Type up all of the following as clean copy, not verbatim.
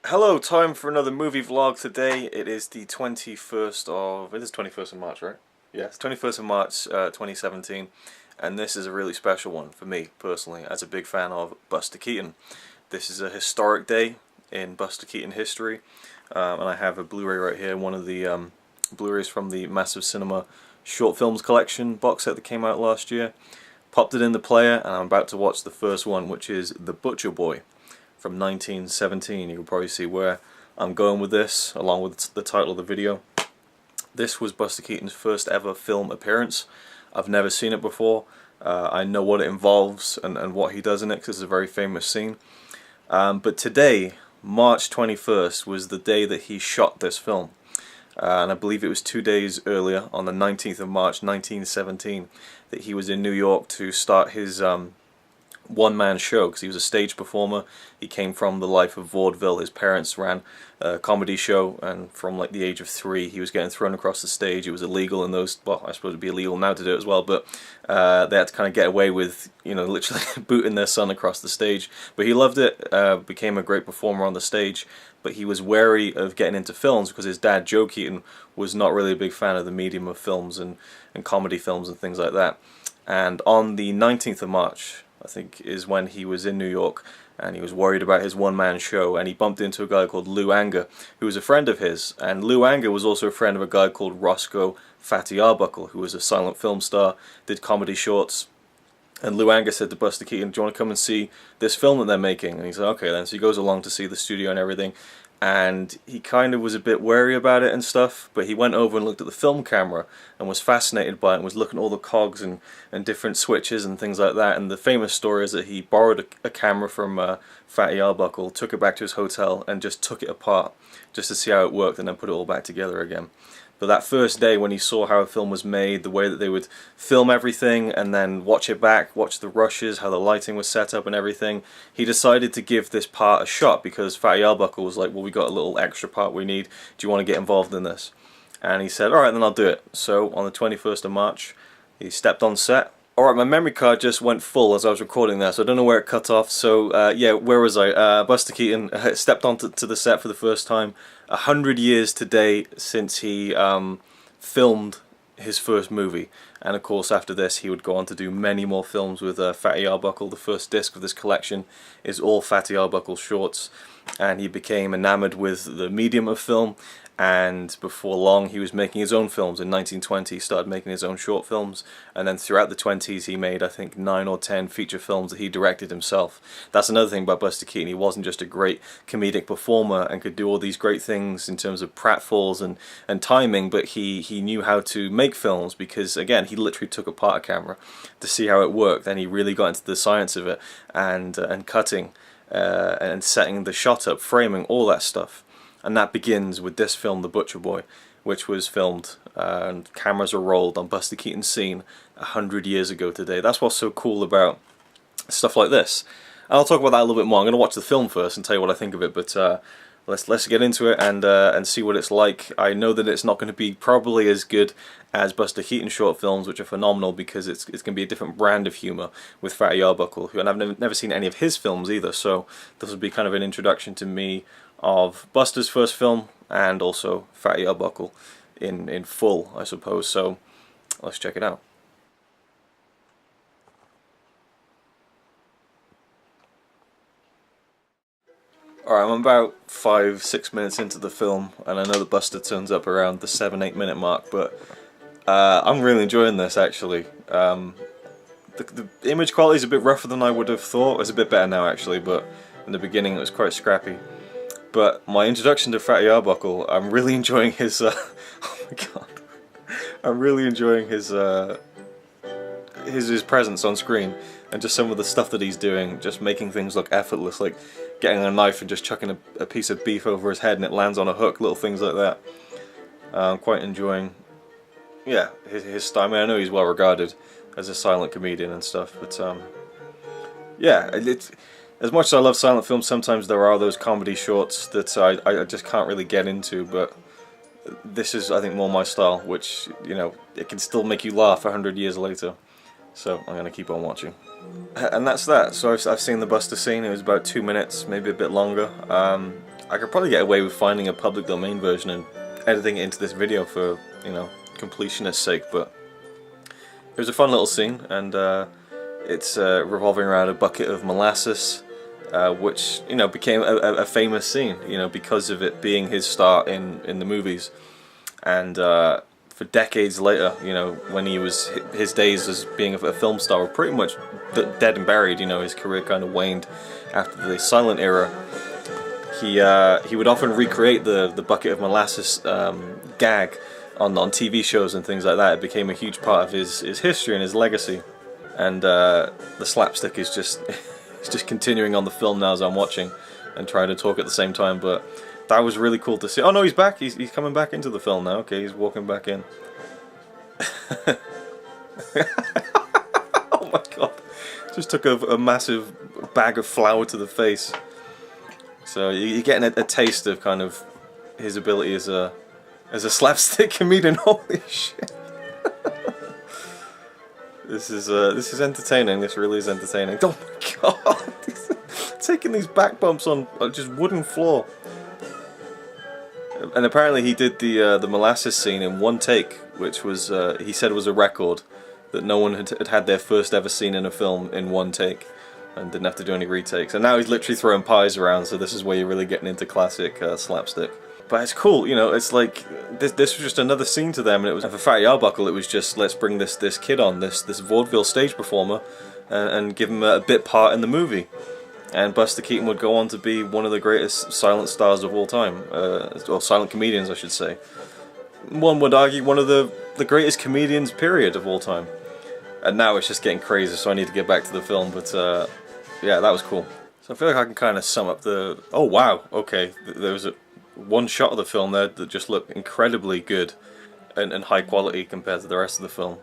Hello, time for another movie vlog today. It is the 21st of March, right? Yes, 21st of March, 2017. And this is a really special one for me, personally, as a big fan of Buster Keaton. This is a historic day in Buster Keaton history. And I have a Blu-ray right here, one of the Blu-rays from the Massive Cinema Short Films Collection box set that came out last year. Popped it in the player, and I'm about to watch the first one, which is The Butcher Boy from 1917. You can probably see where I'm going with this, along with the title of the video. This was Buster Keaton's first ever film appearance. I've never seen it before. I know what it involves and what he does in it, because it's a very famous scene. But today, March 21st, was the day that he shot this film. And I believe it was 2 days earlier, on the 19th of March 1917, that he was in New York to start his one-man show, because he was a stage performer. He came from the life of vaudeville. His parents ran a comedy show, and from like the age of 3 he was getting thrown across the stage. It was illegal in those, well, I suppose it'd be illegal now to do it as well, but they had to kind of get away with, you know, literally booting their son across the stage. But he loved it, became a great performer on the stage, but he was wary of getting into films because his dad, Joe Keaton, was not really a big fan of the medium of films and comedy films and things like that. And on the 19th of March, I think, is when he was in New York, and he was worried about his one-man show, and he bumped into a guy called Lou Anger, who was a friend of his. And Lou Anger was also a friend of a guy called Roscoe Fatty Arbuckle, who was a silent film star, did comedy shorts. And Lou Anger said to Buster Keaton, "Do you want to come and see this film that they're making?" And he said, "Okay then." So he goes along to see the studio and everything, and he kind of was a bit wary about it and stuff, but he went over and looked at the film camera and was fascinated by it and was looking at all the cogs and different switches and things like that. And the famous story is that he borrowed a camera from Fatty Arbuckle, took it back to his hotel and just took it apart just to see how it worked, and then put it all back together again. But that first day, when he saw how a film was made, the way that they would film everything and then watch it back, watch the rushes, how the lighting was set up and everything, he decided to give this part a shot, because Fatty Arbuckle was like, "Well, we got a little extra part we need. Do you want to get involved in this?" And he said, "Alright, then I'll do it." So on the 21st of March, he stepped on set. Alright, my memory card just went full as I was recording that, so I don't know where it cut off. So, yeah, where was I? Buster Keaton stepped onto the set for the first time. 100 years today since he filmed his first movie. And of course, after this, he would go on to do many more films with Fatty Arbuckle. The first disc of this collection is all Fatty Arbuckle shorts. And he became enamored with the medium of film, and before long he was making his own films. In 1920 he started making his own short films, and then throughout the 20s he made, I think, 9 or 10 feature films that he directed himself. That's another thing about Buster Keaton. He wasn't just a great comedic performer and could do all these great things in terms of pratfalls and timing, but he knew how to make films, because again, he literally took apart a camera to see how it worked. Then he really got into the science of it, and cutting and setting the shot up, framing, all that stuff. And that begins with this film, The Butcher Boy, which was filmed and cameras were rolled on Buster Keaton's scene 100 years ago today. That's what's so cool about stuff like this. And I'll talk about that a little bit more. I'm going to watch the film first and tell you what I think of it, but let's get into it and see what it's like. I know that it's not going to be probably as good as Buster Keaton short films, which are phenomenal, because it's going to be a different brand of humour with Fatty Arbuckle, and I've never seen any of his films either, so this will be kind of an introduction to me of Buster's first film, and also Fatty Arbuckle in full, I suppose. So let's check it out. Alright, I'm about 5-6 minutes into the film, and I know that Buster turns up around the 7-8 minute mark, but I'm really enjoying this, actually. The image quality is a bit rougher than I would have thought. It's a bit better now, actually, but in the beginning it was quite scrappy. But my introduction to Fatty Arbuckle, I'm really enjoying his, oh my god, I'm really enjoying his presence on screen, and just some of the stuff that he's doing, just making things look effortless, like getting a knife and just chucking a piece of beef over his head and it lands on a hook, little things like that. I'm quite enjoying, yeah, his style. I mean, I know he's well regarded as a silent comedian and stuff, but yeah, it's... As much as I love silent films, sometimes there are those comedy shorts that I just can't really get into, but this is, I think, more my style, which, you know, it can still make you laugh 100 years later. So I'm going to keep on watching. And that's that. So I've seen the Buster scene. It was about 2 minutes, maybe a bit longer. I could probably get away with finding a public domain version and editing it into this video for, you know, completionist's sake, but it was a fun little scene, and it's revolving around a bucket of molasses, which, you know, became a famous scene, you know, because of it being his start in the movies. And for decades later, you know, when his days as being a film star were pretty much dead and buried, you know, his career kind of waned after the silent era. He would often recreate the bucket of molasses gag on TV shows and things like that. It became a huge part of his history and his legacy. And the slapstick is just it's just continuing on the film now as I'm watching and trying to talk at the same time. But that was really cool to see. Oh no, he's back. He's coming back into the film now. Okay, he's walking back in. Oh my god! Just took a massive bag of flour to the face. So you're getting a taste of kind of his ability as a slapstick comedian. Holy shit! This is entertaining. This really is entertaining. Oh my god! Taking these back bumps on just wooden floor. And apparently he did the molasses scene in one take, which was he said was a record that no one had their first ever scene in a film in one take, and didn't have to do any retakes. And now he's literally throwing pies around, so this is where you're really getting into classic slapstick. But it's cool, you know. It's like this was just another scene to them, and it was, and for Fatty Arbuckle, it was just, let's bring this kid on, this vaudeville stage performer, and give him a bit part in the movie. And Buster Keaton would go on to be one of the greatest silent stars of all time, or silent comedians, I should say. One would argue one of the greatest comedians, period, of all time. And now it's just getting crazy, so I need to get back to the film. But yeah, that was cool. So I feel like I can kind of sum up the. Oh wow, okay. There was one shot of the film there that just looked incredibly good and high quality compared to the rest of the film.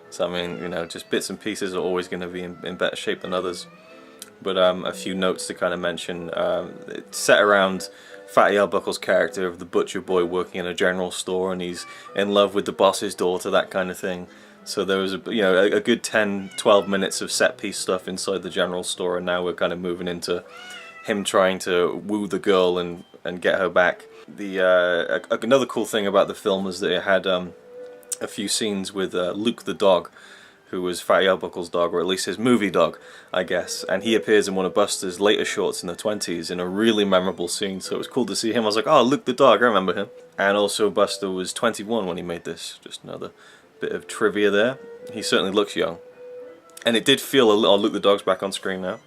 So I mean, you know, just bits and pieces are always going to be in better shape than others. But a few notes to kind of mention. It's set around Fatty Arbuckle's character of the butcher boy working in a general store, and he's in love with the boss's daughter, that kind of thing. So there was a good 10-12 minutes of set piece stuff inside the general store, and now we're kind of moving into him trying to woo the girl and get her back. Another cool thing about the film is that it had a few scenes with Luke the dog, who was Fatty Arbuckle's dog, or at least his movie dog, I guess. And he appears in one of Buster's later shorts in the 20s in a really memorable scene, so it was cool to see him. I was like, oh, Luke the dog, I remember him. And also Buster was 21 when he made this. Just another bit of trivia there. He certainly looks young. And it did feel a little... Oh, Luke the dog's back on screen now.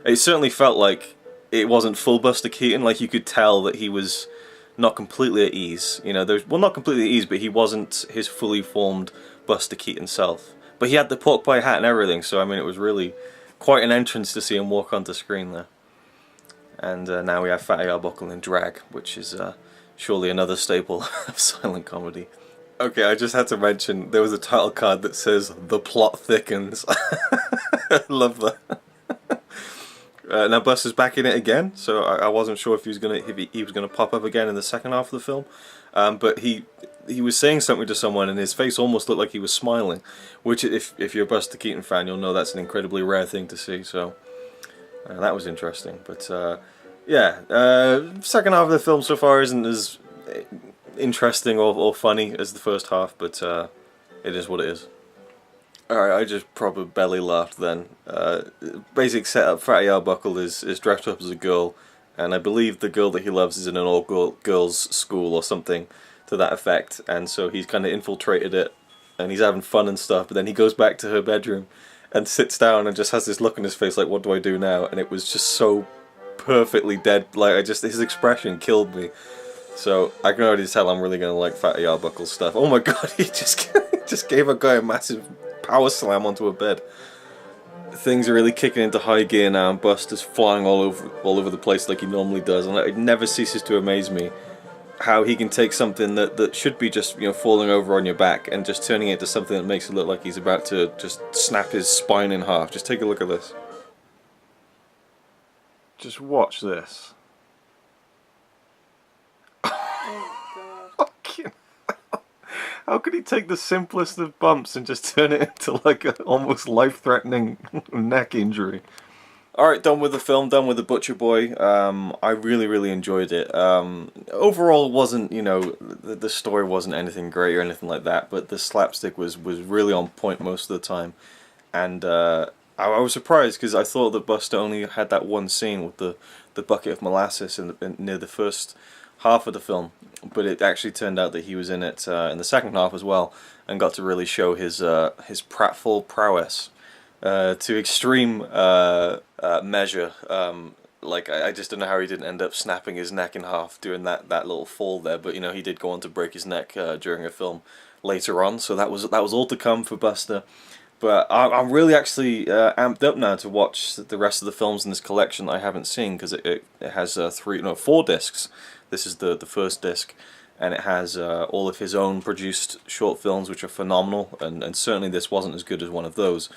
It certainly felt like it wasn't full Buster Keaton, like you could tell that he was not completely at ease. You know, well, not completely at ease, but he wasn't his fully formed Buster Keaton self. But he had the pork pie hat and everything, so I mean it was really quite an entrance to see him walk onto screen there. And now we have Fatty Arbuckle in drag, which is surely another staple of silent comedy. Okay, I just had to mention, there was a title card that says, "The plot thickens." I love that. Now Buster's back in it again, so I wasn't sure if he was gonna pop up again in the second half of the film. But he was saying something to someone, and his face almost looked like he was smiling, which if you're a Buster Keaton fan, you'll know that's an incredibly rare thing to see. So that was interesting. But yeah, second half of the film so far isn't as interesting or funny as the first half, but it is what it is. Alright, I just proper belly laughed then. Basic setup: Fatty Arbuckle is dressed up as a girl, and I believe the girl that he loves is in an all-girls school or something to that effect, and so he's kind of infiltrated it, and he's having fun and stuff, but then he goes back to her bedroom and sits down and just has this look on his face like, what do I do now? And it was just so perfectly dead, like his expression killed me. So I can already tell I'm really going to like Fatty Arbuckle's stuff. Oh my god, he just gave a guy a massive power slam onto a bed. Things are really kicking into high gear now, and Buster's flying all over the place like he normally does, and it never ceases to amaze me how he can take something that should be just, you know, falling over on your back and just turning it into something that makes it look like he's about to just snap his spine in half. Just take a look at this. Just watch this. How could he take the simplest of bumps and just turn it into like an almost life-threatening neck injury? Alright, done with the film, done with The Butcher Boy. I really enjoyed it. Overall, wasn't, the story wasn't anything great or anything like that, but the slapstick was really on point most of the time. And I was surprised because I thought that Buster only had that one scene with the bucket of molasses near the first half of the film, but it actually turned out that he was in it in the second half as well, and got to really show his pratfall prowess to extreme measure. Like I just don't know how he didn't end up snapping his neck in half doing that little fall there, but he did go on to break his neck during a film later on, so that was all to come for Buster. But I'm really actually amped up now to watch the rest of the films in this collection that I haven't seen, because it has four discs. This is the first disc, and it has all of his own produced short films, which are phenomenal, and certainly this wasn't as good as one of those.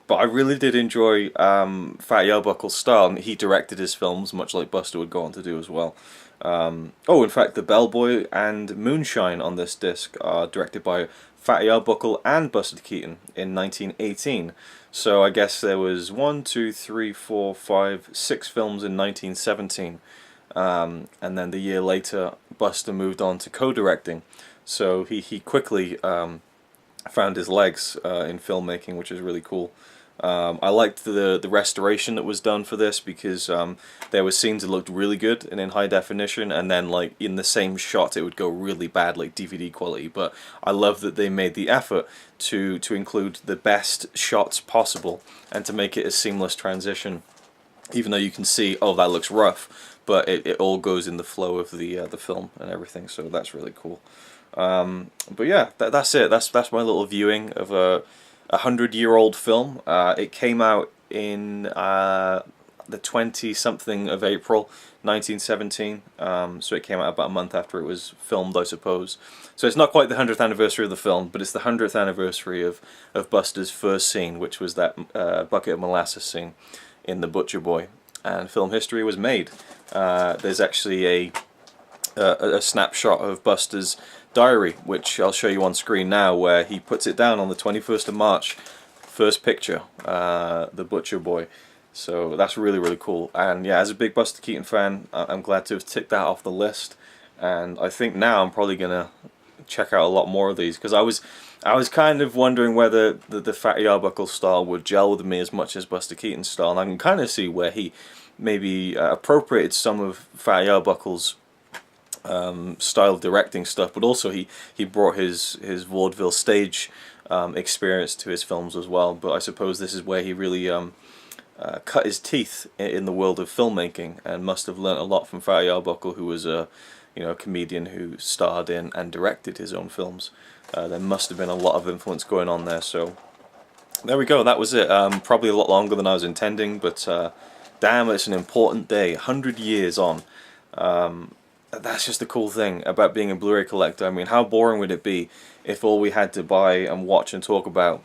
But I really did enjoy Fatty Arbuckle's style, and he directed his films, much like Buster would go on to do as well. In fact, The Bellboy and Moonshine on this disc are directed by Fatty Arbuckle and Buster Keaton in 1918. So I guess there was 1, 2, 3, 4, 5, 6 films in 1917. And then the year later, Buster moved on to co-directing. So he quickly found his legs in filmmaking, which is really cool. I liked the restoration that was done for this, because there were scenes that looked really good and in high definition, and then like in the same shot it would go really bad, like DVD quality. But I love that they made the effort to include the best shots possible and to make it a seamless transition, even though you can see, oh, that looks rough, but it all goes in the flow of the film and everything, so that's really cool. But yeah, that's it. That's my little viewing of a 100-year-old film. It came out in the 20-something of April 1917, so it came out about a month after it was filmed, I suppose. So it's not quite the 100th anniversary of the film, but it's the 100th anniversary of Buster's first scene, which was that bucket of molasses scene in The Butcher Boy. And film history was made. There's actually a snapshot of Buster's diary, which I'll show you on screen now, where he puts it down on the 21st of March, first picture, The Butcher Boy. So that's really cool. And yeah, as a big Buster Keaton fan, I'm glad to have ticked that off the list. And I think now I'm probably gonna check out a lot more of these, because I was kind of wondering whether the Fatty Arbuckle style would gel with me as much as Buster Keaton's style, and I can kind of see where he maybe appropriated some of Fatty Arbuckle's style of directing stuff, but also he brought his vaudeville stage experience to his films as well. But I suppose this is where he really cut his teeth in the world of filmmaking, and must have learnt a lot from Fatty Arbuckle, who was a comedian who starred in and directed his own films. There must have been a lot of influence going on there. So there we go, that was it. Probably a lot longer than I was intending, but damn, it's an important day, 100 years on. That's just the cool thing about being a Blu-ray collector. I mean, how boring would it be if all we had to buy and watch and talk about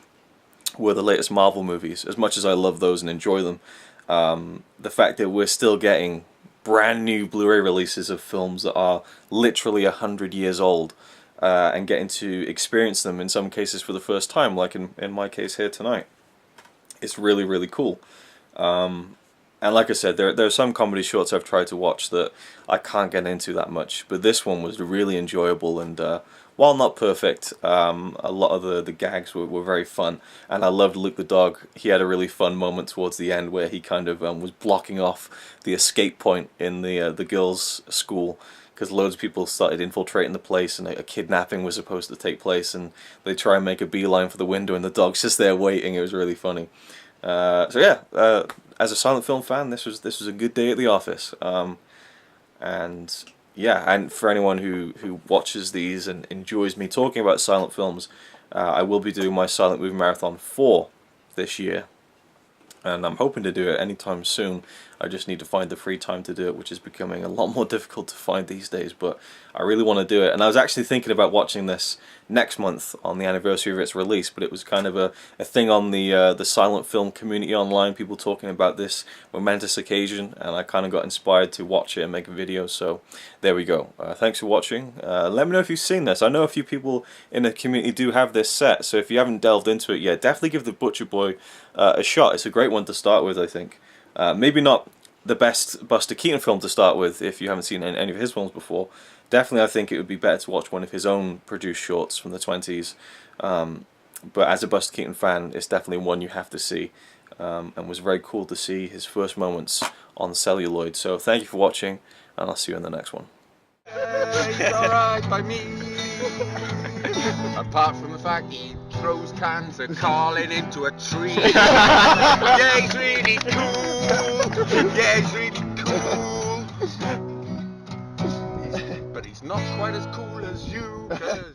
were the latest Marvel movies? As much as I love those and enjoy them, the fact that we're still getting brand new Blu-ray releases of films that are literally 100 years old, and getting to experience them in some cases for the first time, like in my case here tonight, it's really cool. And like I said, there are some comedy shorts I've tried to watch that I can't get into that much, but this one was really enjoyable, and while not perfect, a lot of the gags were very fun, and I loved Luke the dog. He had a really fun moment towards the end where he kind of was blocking off the escape point in the girls' school, because loads of people started infiltrating the place, and a kidnapping was supposed to take place, and they try and make a beeline for the window, and the dog's just there waiting. It was really funny. So yeah, as a silent film fan, this was a good day at the office. And yeah, and for anyone who watches these and enjoys me talking about silent films, I will be doing my Silent Movie Marathon 4 this year, and I'm hoping to do it anytime soon. I just need to find the free time to do it, which is becoming a lot more difficult to find these days, but I really want to do it. And I was actually thinking about watching this next month on the anniversary of its release, but it was kind of a thing on the silent film community online, people talking about this momentous occasion, and I kind of got inspired to watch it and make a video, so there we go. Thanks for watching. Let me know if you've seen this. I know a few people in the community do have this set, so if you haven't delved into it yet, definitely give The Butcher Boy a shot. It's a great one to start with, I think. Maybe not the best Buster Keaton film to start with if you haven't seen any of his films before. Definitely, I think it would be better to watch one of his own produced shorts from the 20s. But as a Buster Keaton fan, it's definitely one you have to see. And was very cool to see his first moments on celluloid. So thank you for watching, and I'll see you in the next one. It's alright by me. Apart from the fact he throws cans of Carlin into a tree. Yeah, he's really cool. Yeah, he's really cool. But he's not quite as cool as you. 'Cause